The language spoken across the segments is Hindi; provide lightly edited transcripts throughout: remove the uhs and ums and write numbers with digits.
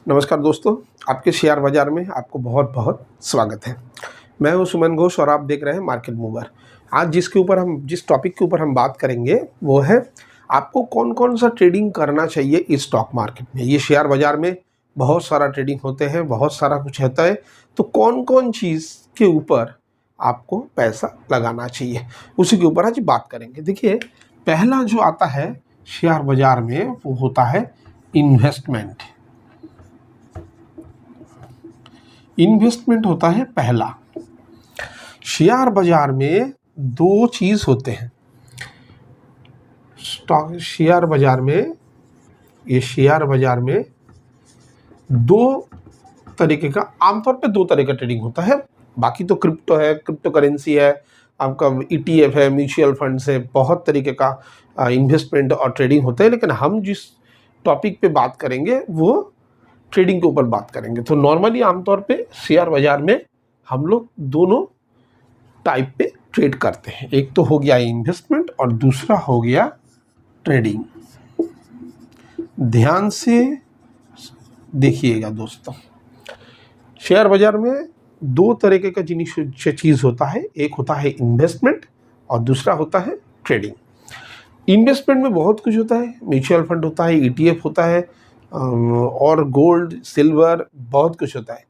नमस्कार दोस्तों, आपके शेयर बाज़ार में आपको बहुत बहुत स्वागत है। मैं हूं सुमन घोष और आप देख रहे हैं मार्केट मूवर। आज जिस टॉपिक के ऊपर हम बात करेंगे वो है आपको कौन कौन सा ट्रेडिंग करना चाहिए इस स्टॉक मार्केट में। ये शेयर बाज़ार में बहुत सारा ट्रेडिंग होते हैं, बहुत सारा कुछ होता है, तो कौन कौन चीज़ के ऊपर आपको पैसा लगाना चाहिए उसी के ऊपर आज बात करेंगे। देखिए, पहला जो आता है शेयर बाज़ार में वो होता है इन्वेस्टमेंट। इन्वेस्टमेंट होता है पहला। शेयर बाजार में दो चीज होते हैं। स्टॉक शेयर बाजार में दो तरीके का, आमतौर पे दो तरह का ट्रेडिंग होता है। बाकी तो क्रिप्टो है, क्रिप्टो करेंसी है, आपका ETF है, म्यूचुअल फंड से बहुत तरीके का इन्वेस्टमेंट और ट्रेडिंग होता है। लेकिन हम जिस टॉपिक पे बात करेंगे वो ट्रेडिंग के ऊपर बात करेंगे। तो नॉर्मली आमतौर पे शेयर बाजार में हम लोग दोनों टाइप पे ट्रेड करते हैं। एक तो हो गया इन्वेस्टमेंट और दूसरा हो गया ट्रेडिंग। ध्यान से देखिएगा दोस्तों, शेयर बाजार में दो तरीके का चीज़ होता है। एक होता है इन्वेस्टमेंट और दूसरा होता है ट्रेडिंग। इन्वेस्टमेंट में बहुत कुछ होता है, म्यूचुअल फंड होता है, ETF होता है और गोल्ड सिल्वर बहुत कुछ होता है।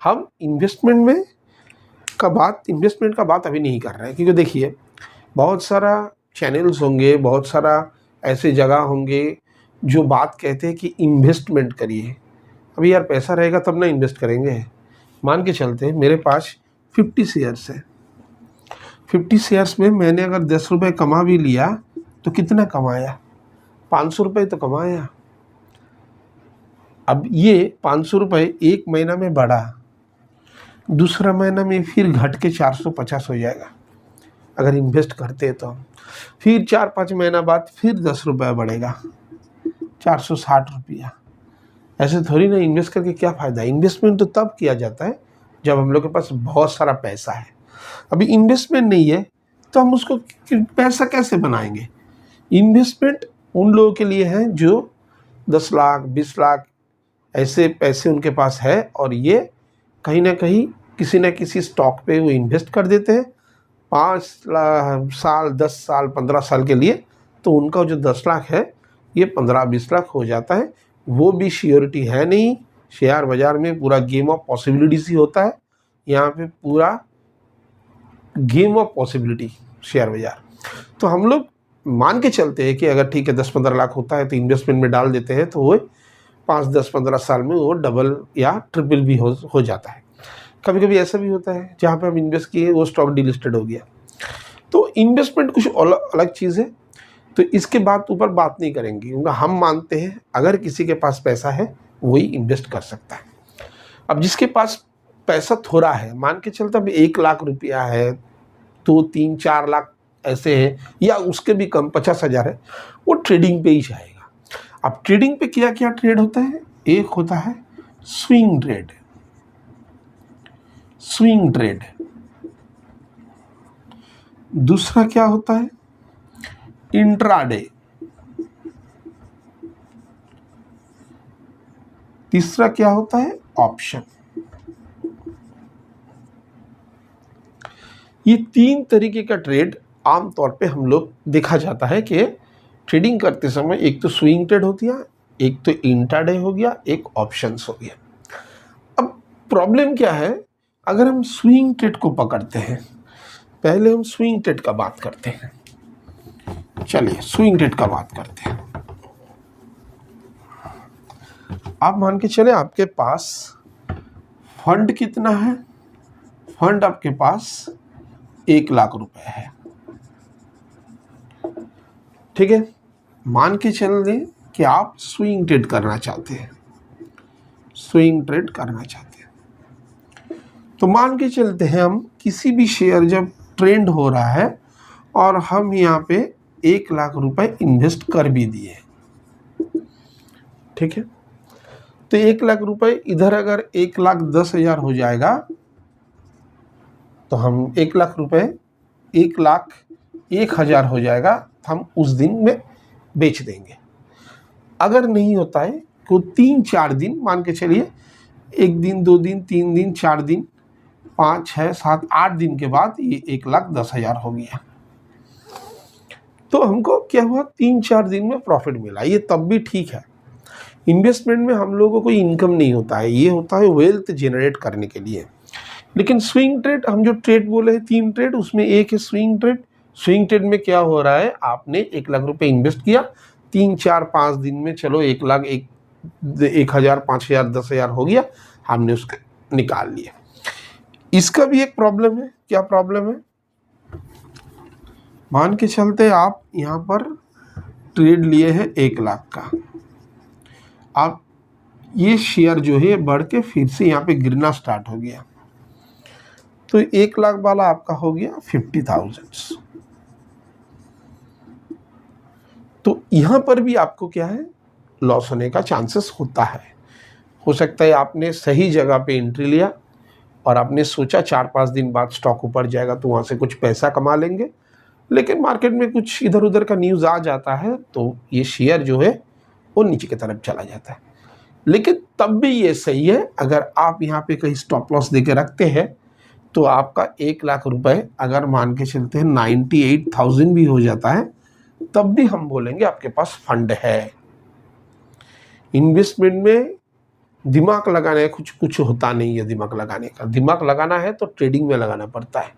हम इन्वेस्टमेंट का बात अभी नहीं कर रहे हैं, क्योंकि देखिए बहुत सारा चैनल्स होंगे, बहुत सारा ऐसे जगह होंगे जो बात कहते हैं कि इन्वेस्टमेंट करिए। अभी यार पैसा रहेगा तब ना इन्वेस्ट करेंगे। मान के चलते हैं मेरे पास 50 शेयर्स है। 50 शेयर्स में मैंने अगर 10 रुपये कमा भी लिया तो कितना कमाया? 500 रुपये तो कमाया। अब ये 500 रुपये एक महीना में बढ़ा, दूसरा महीना में फिर घट के 450 हो जाएगा अगर इन्वेस्ट करते हैं तो। फिर 4-5 महीना बाद फिर 10 रुपया बढ़ेगा, 460 रुपया। ऐसे थोड़ी ना इन्वेस्ट करके क्या फ़ायदा। इन्वेस्टमेंट तो तब किया जाता है जब हम लोग के पास बहुत सारा पैसा है। अभी इन्वेस्टमेंट नहीं है तो हम उसको पैसा कैसे बनाएंगे। इन्वेस्टमेंट उन लोगों के लिए है जो 10 लाख 20 लाख ऐसे पैसे उनके पास है और ये कहीं ना कहीं किसी न किसी स्टॉक पे वो इन्वेस्ट कर देते हैं 5 साल 10 साल 15 साल के लिए। तो उनका जो 10 लाख है ये 15-20 लाख हो जाता है। वो भी श्योरिटी है नहीं। शेयर बाज़ार में पूरा गेम ऑफ पॉसिबिलिटीज ही होता है। यहाँ पे पूरा गेम ऑफ पॉसिबिलिटी शेयर बाज़ार। तो हम लोग मान के चलते हैं कि अगर ठीक है 10-15 लाख होता है तो इन्वेस्टमेंट में डाल देते हैं तो वो 5-10-15 साल में वो डबल या ट्रिपल भी हो जाता है। कभी कभी ऐसा भी होता है जहाँ पे हम इन्वेस्ट किए वो स्टॉक डिलिस्टेड हो गया। तो इन्वेस्टमेंट कुछ अलग चीज़ है, तो इसके बाद ऊपर बात नहीं करेंगे, क्योंकि हम मानते हैं अगर किसी के पास पैसा है वही इन्वेस्ट कर सकता है। अब जिसके पास पैसा थोड़ा है, मान के चलता अब 1 लाख रुपया है, 2-3-4 लाख ऐसे हैं या उसके भी कम 50,000 है, वो ट्रेडिंग पे ही जाएगा। अब ट्रेडिंग पे क्या क्या ट्रेड होता है? एक होता है स्विंग ट्रेड। दूसरा क्या होता है? इंट्राडे। तीसरा क्या होता है? ऑप्शन। ये 3 तरीके का ट्रेड आमतौर पे हम लोग देखा जाता है कि ट्रेडिंग करते समय एक तो स्विंग ट्रेड होती है, एक तो इंट्राडे हो गया, एक ऑप्शंस हो गया। अब प्रॉब्लम क्या है, अगर हम स्विंग ट्रेड को पकड़ते हैं, पहले हम स्विंग ट्रेड का बात करते हैं। चलिए स्विंग ट्रेड का बात करते हैं। आप मान के चले आपके पास फंड कितना है? फंड आपके पास 1 लाख रुपए है, ठीक है। मान के चल दें कि आप स्विंग ट्रेड करना चाहते हैं, तो मान के चलते हैं हम किसी भी शेयर जब ट्रेंड हो रहा है और हम यहाँ पे 1 लाख रुपए इन्वेस्ट कर भी दिए, ठीक है। तो 1 लाख रुपए इधर अगर 1,10,000 हो जाएगा तो हम 1 लाख रुपए 1,01,000 हो जाएगा, हम उस दिन में बेच देंगे। अगर नहीं होता है आपको 3-4 दिन मान के चलिए, 1 दिन 2 दिन 3 दिन 4 दिन 5 6 7 8 दिन के बाद ये 1,10,000 हो गया। तो हमको क्या हुआ, 3-4 दिन में प्रॉफिट मिला, ये तब भी ठीक है। इन्वेस्टमेंट में हम लोगों को कोई इनकम नहीं होता है, ये होता है वेल्थ जनरेट करने के लिए। लेकिन स्विंग ट्रेड, हम जो ट्रेड बोले हैं 3 ट्रेड, उसमें एक है स्विंग ट्रेड। स्विंग ट्रेड में क्या हो रहा है, आपने 1 लाख रुपए इन्वेस्ट किया, 3-4-5 दिन में चलो 1 लाख 1,000 5,000 10,000 हो गया, हमने उसको निकाल लिया। इसका भी एक प्रॉब्लम है। क्या प्रॉब्लम है, मान के चलते आप यहाँ पर ट्रेड लिए हैं 1 लाख का, आप ये शेयर जो है बढ़ के फिर से यहाँ पे गिरना स्टार्ट हो गया, तो 1 लाख वाला आपका हो गया 50,000। तो यहाँ पर भी आपको क्या है, लॉस होने का चांसेस होता है। हो सकता है आपने सही जगह पे एंट्री लिया और आपने सोचा 4-5 दिन बाद स्टॉक ऊपर जाएगा तो वहाँ से कुछ पैसा कमा लेंगे, लेकिन मार्केट में कुछ इधर उधर का न्यूज़ आ जाता है तो ये शेयर जो है वो नीचे की तरफ चला जाता है। लेकिन तब भी ये सही है, अगर आप यहाँ पे कहीं स्टॉप लॉस देके रखते हैं तो आपका 1 लाख रुपए अगर मान के चलते हैं 98,000 भी हो जाता है, तब भी हम बोलेंगे आपके पास फंड है। इन्वेस्टमेंट में दिमाग लगाने कुछ होता नहीं है, दिमाग लगाने का, दिमाग लगाना है तो ट्रेडिंग में लगाना पड़ता है।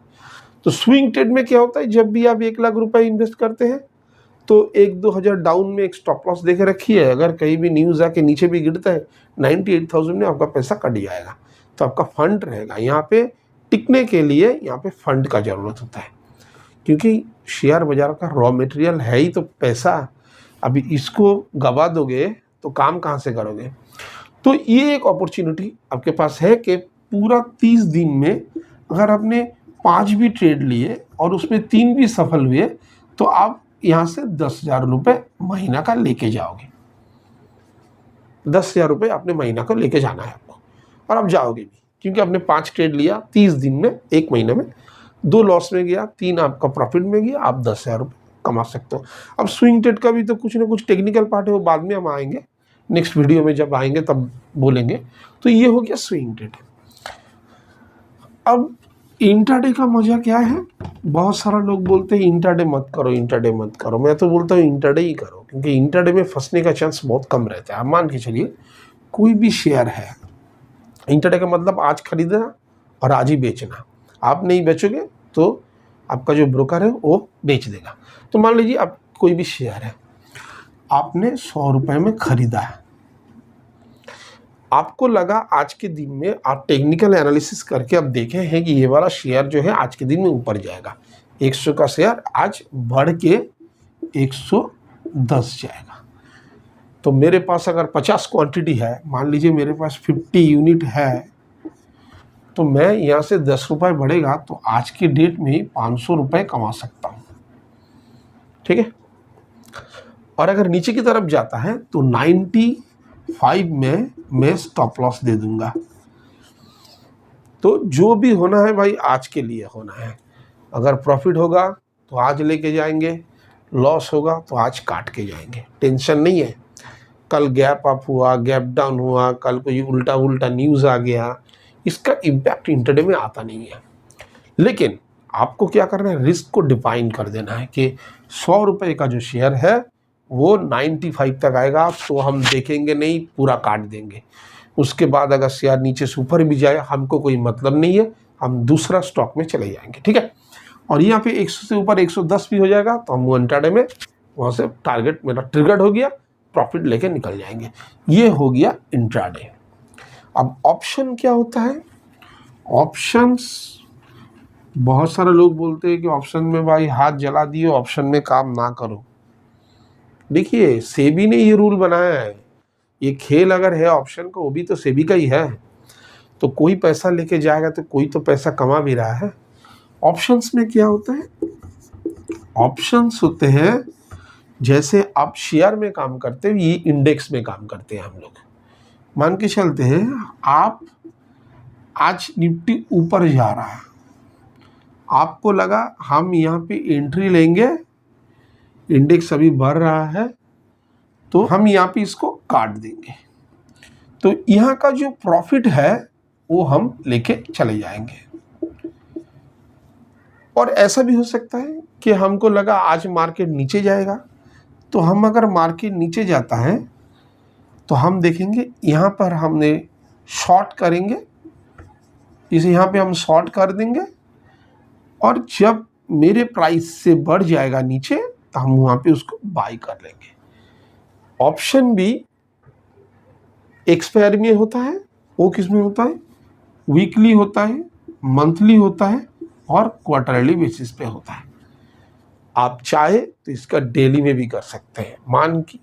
तो स्विंग ट्रेड में क्या होता है, जब भी आप 1 लाख रुपए इन्वेस्ट करते हैं तो 1-2 हज़ार डाउन में एक स्टॉप लॉस देके रखिए, अगर कहीं भी न्यूज़ आके नीचे भी गिरता है 98,000 में आपका पैसा कट जाएगा, तो आपका फंड रहेगा। यहाँ पे टिकने के लिए यहाँ पे फंड का ज़रूरत होता है, क्योंकि शेयर बाजार का रॉ मटेरियल है ही तो पैसा। अभी इसको गवा दोगे तो काम कहाँ से करोगे। तो ये एक अपॉर्चुनिटी आपके पास है कि पूरा 30 दिन में अगर आपने 5 भी ट्रेड लिए और उसमें 3 भी सफल हुए तो आप यहाँ से 10,000 रुपये महीना का लेके जाओगे। 10,000 रुपये आपने महीना को लेके जाना है आपको, और आप जाओगे भी, क्योंकि आपने 5 ट्रेड लिया 30 दिन में, 1 महीने में, 2 लॉस में गया, 3 आपका प्रॉफिट में गया, आप 10,000 रुपये कमा सकते हो। अब स्विंग ट्रेड का भी तो कुछ ना कुछ टेक्निकल पार्ट है, वो बाद में हम आएंगे, नेक्स्ट वीडियो में जब आएंगे तब बोलेंगे। तो ये हो गया स्विंग ट्रेड। अब इंट्राडे का मजा क्या है, बहुत सारा लोग बोलते हैं इंट्राडे मत करो, इंट्राडे मत करो। मैं तो बोलता हूँ इंट्राडे ही करो, क्योंकि इंट्राडे में फंसने का चांस बहुत कम रहता है। आप मान के चलिए कोई भी शेयर है, इंट्राडे का मतलब आज खरीदना और आज ही बेचना। आप नहीं बेचोगे तो आपका जो ब्रोकर है वो बेच देगा। तो मान लीजिए आप कोई भी शेयर है, आपने 100 रुपये में खरीदा है, आपको लगा आज के दिन में, आप टेक्निकल एनालिसिस करके अब देखे हैं कि ये वाला शेयर जो है आज के दिन में ऊपर जाएगा, 100 का शेयर आज बढ़ के 110 जाएगा। तो मेरे पास अगर 50 क्वांटिटी है, मान लीजिए मेरे पास 50 यूनिट है, तो मैं यहाँ से 10 रुपये बढ़ेगा तो आज के डेट में 500 रुपये कमा सकता हूँ, ठीक है। और अगर नीचे की तरफ जाता है तो 95 में मैं स्टॉप लॉस दे दूंगा। तो जो भी होना है भाई आज के लिए होना है। अगर प्रॉफिट होगा तो आज लेके जाएंगे, लॉस होगा तो आज काट के जाएंगे, टेंशन नहीं है। कल गैप अप हुआ, गैप डाउन हुआ, कल कोई उल्टा उल्टा न्यूज़ आ गया, इसका इम्पैक्ट इंट्राडे में आता नहीं है। लेकिन आपको क्या करना है, रिस्क को डिफाइन कर देना है कि 100 रुपये का जो शेयर है वो 95 तक आएगा तो हम देखेंगे नहीं, पूरा काट देंगे। उसके बाद अगर शेयर नीचे से ऊपर भी जाए हमको कोई मतलब नहीं है, हम दूसरा स्टॉक में चले जाएंगे, ठीक है। और यहाँ पे 100 से ऊपर 110 भी हो जाएगा तो हम इंट्राडे में वहाँ से टारगेट मेरा ट्रिगर्ड हो गया, प्रॉफिट लेके निकल जाएंगे। ये हो गया इंट्राडे। अब ऑप्शन क्या होता है, ऑप्शंस बहुत सारे लोग बोलते हैं कि ऑप्शन में भाई हाथ जला दिए, ऑप्शन में काम ना करो। देखिए सेबी ने ये रूल बनाया है, ये खेल अगर है ऑप्शन का, वो भी तो सेबी का ही है। तो कोई पैसा लेके जाएगा तो कोई तो पैसा कमा भी रहा है। ऑप्शंस में क्या होता है, ऑप्शंस होते हैं जैसे आप शेयर में काम करते हैं, ये इंडेक्स में काम करते हैं हम लोग। मान के चलते हैं आप आज निफ्टी ऊपर जा रहा है, आपको लगा हम यहाँ पे एंट्री लेंगे, इंडेक्स अभी बढ़ रहा है तो हम यहाँ पे इसको काट देंगे, तो यहाँ का जो प्रॉफिट है वो हम लेके चले जाएंगे। और ऐसा भी हो सकता है कि हमको लगा आज मार्केट नीचे जाएगा, तो हम अगर मार्केट नीचे जाता है तो हम देखेंगे यहाँ पर हमने शॉर्ट करेंगे, इसे यहाँ पे हम शॉर्ट कर देंगे, और जब मेरे प्राइस से बढ़ जाएगा नीचे तो हम वहाँ पे उसको बाई कर लेंगे। ऑप्शन भी एक्सपायर में होता है, वो किस में होता है, वीकली होता है, मंथली होता है और क्वार्टरली बेसिस पे होता है। आप चाहे तो इसका डेली में भी कर सकते हैं। मान कि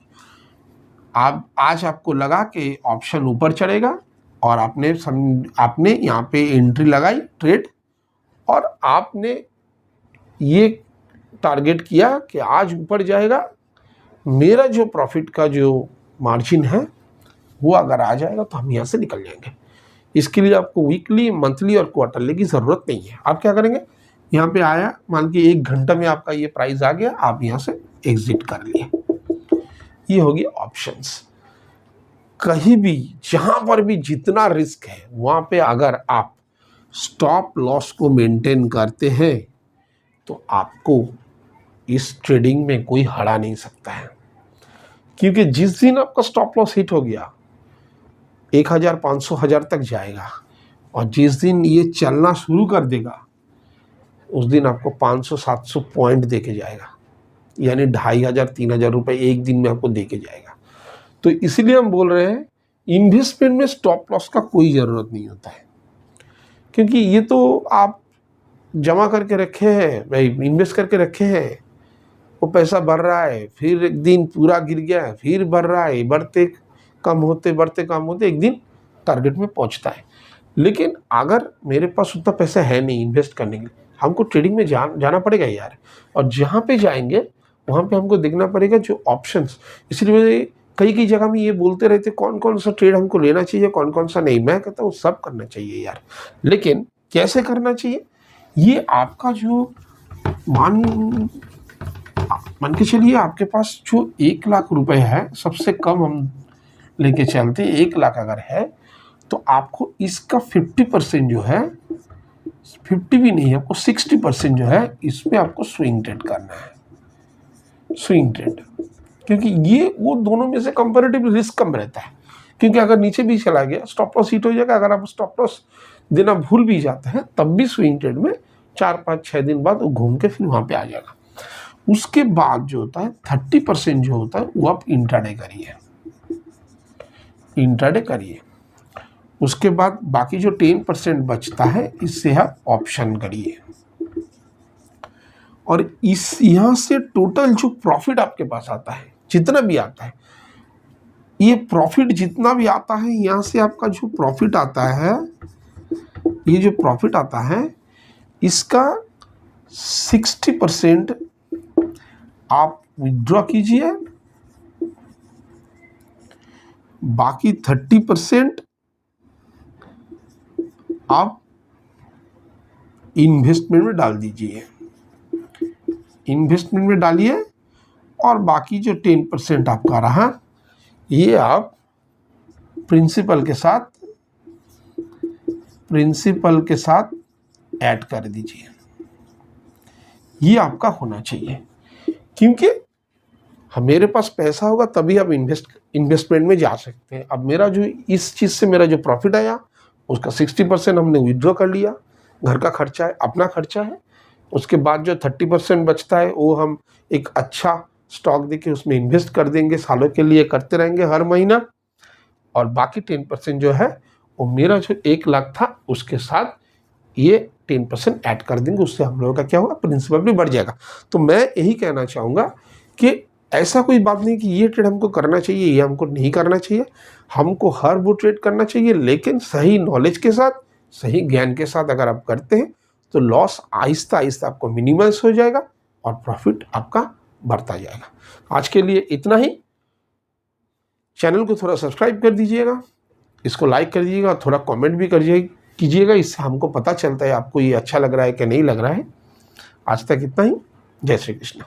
आप आज आपको लगा कि ऑप्शन ऊपर चढ़ेगा और आपने यहाँ पे एंट्री लगाई ट्रेड, और आपने ये टारगेट किया कि आज ऊपर जाएगा, मेरा जो प्रॉफिट का जो मार्जिन है वो अगर आ जाएगा तो हम यहाँ से निकल जाएंगे। इसके लिए आपको वीकली, मंथली और क्वार्टरली की ज़रूरत नहीं है। आप क्या करेंगे, यहाँ पे आया, मान के 1 घंटा में आपका ये प्राइस आ गया, आप यहाँ से एग्जिट कर लिए। ये होगी ऑप्शंस। कहीं भी जहाँ पर भी जितना रिस्क है वहाँ पे अगर आप स्टॉप लॉस को मेंटेन करते हैं तो आपको इस ट्रेडिंग में कोई हरा नहीं सकता है। क्योंकि जिस दिन आपका स्टॉप लॉस हिट हो गया 1000, 500, 1000 तक जाएगा, और जिस दिन ये चलना शुरू कर देगा उस दिन आपको 500, 700 पॉइंट दे के जाएगा, यानी 2500, 3000 रुपये एक दिन में आपको दे के जाएगा। तो इसीलिए हम बोल रहे हैं इन्वेस्टमेंट में स्टॉप लॉस का कोई ज़रूरत नहीं होता है, क्योंकि ये तो आप जमा करके रखे हैं, भाई इन्वेस्ट करके रखे हैं, वो पैसा बढ़ रहा है, फिर एक दिन पूरा गिर गया, फिर बढ़ रहा है, बढ़ते कम होते एक दिन टारगेट में पहुंचता है। लेकिन अगर मेरे पास उतना पैसा है नहीं इन्वेस्ट करने के लिए, हमको ट्रेडिंग में जाना पड़ेगा यार, और जहाँ पे जाएंगे वहाँ पे हमको देखना पड़ेगा जो ऑप्शंस। इसलिए कई जगह में ये बोलते रहते कौन कौन सा ट्रेड हमको लेना चाहिए, कौन कौन सा नहीं। मैं कहता हूँ सब करना चाहिए यार, लेकिन कैसे करना चाहिए, ये आपका जो मान के चलिए आपके पास जो 1 लाख रुपए है, सबसे कम हम लेके चलते 1 लाख अगर है, तो आपको इसका 50% जो है, 50 भी नहीं, आपको 60% जो है इसमें आपको स्विंग ट्रेड करना है। स्विंग ट्रेड, क्योंकि ये वो दोनों में से कंपैरेटिव रिस्क कम रहता है। क्योंकि अगर नीचे भी चला गया स्टॉप लॉस हिट हो जाएगा, अगर आप स्टॉप लॉस देना भूल भी जाते हैं तब भी स्विंग ट्रेड में 4, 5, 6 दिन बाद वो घूम के फिर वहाँ पे आ जाएगा। उसके बाद जो होता है 30% जो होता है वो आप इंट्राडे करिए। उसके बाद बाकी जो 10% बचता है इससे आप ऑप्शन करिए, और इस यहाँ से टोटल जो प्रॉफिट आपके पास आता है, जितना भी आता है, ये प्रॉफिट जितना भी आता है, यहाँ से आपका जो प्रॉफिट आता है, ये जो प्रॉफिट आता है इसका 60% आप विड्रॉ कीजिए, बाकी 30% आप इन्वेस्टमेंट में डाल दीजिए। इन्वेस्टमेंट में डालिए, और बाकी जो 10% आपका रहा ये आप प्रिंसिपल के साथ ऐड कर दीजिए। ये आपका होना चाहिए, क्योंकि मेरे पास पैसा होगा तभी आप इन्वेस्टमेंट में जा सकते हैं। अब मेरा जो इस चीज़ से मेरा जो प्रॉफिट आया उसका 60% हमने विड्रॉ कर लिया, घर का खर्चा है, अपना खर्चा है। उसके बाद जो 30% बचता है वो हम एक अच्छा स्टॉक देके उसमें इन्वेस्ट कर देंगे, सालों के लिए करते रहेंगे हर महीना। और बाकी 10% जो है वो मेरा जो 1 लाख था उसके साथ ये 10% ऐड कर देंगे, उससे हम लोगों का क्या होगा, प्रिंसिपल भी बढ़ जाएगा। तो मैं यही कहना चाहूँगा कि ऐसा कोई बात नहीं कि ये ट्रेड हमको करना चाहिए, ये हमको नहीं करना चाहिए। हमको हर वो ट्रेड करना चाहिए, लेकिन सही नॉलेज के साथ, सही ज्ञान के साथ अगर आप करते हैं तो लॉस आहिस्ता आहिस्ता आपको मिनिमाइज हो जाएगा और प्रॉफिट आपका बढ़ता जाएगा। आज के लिए इतना ही। चैनल को थोड़ा सब्सक्राइब कर दीजिएगा, इसको लाइक कर दीजिएगा, थोड़ा कमेंट भी कीजिएगा, इससे हमको पता चलता है आपको ये अच्छा लग रहा है कि नहीं लग रहा है। आज तक इतना ही। जय श्री कृष्ण।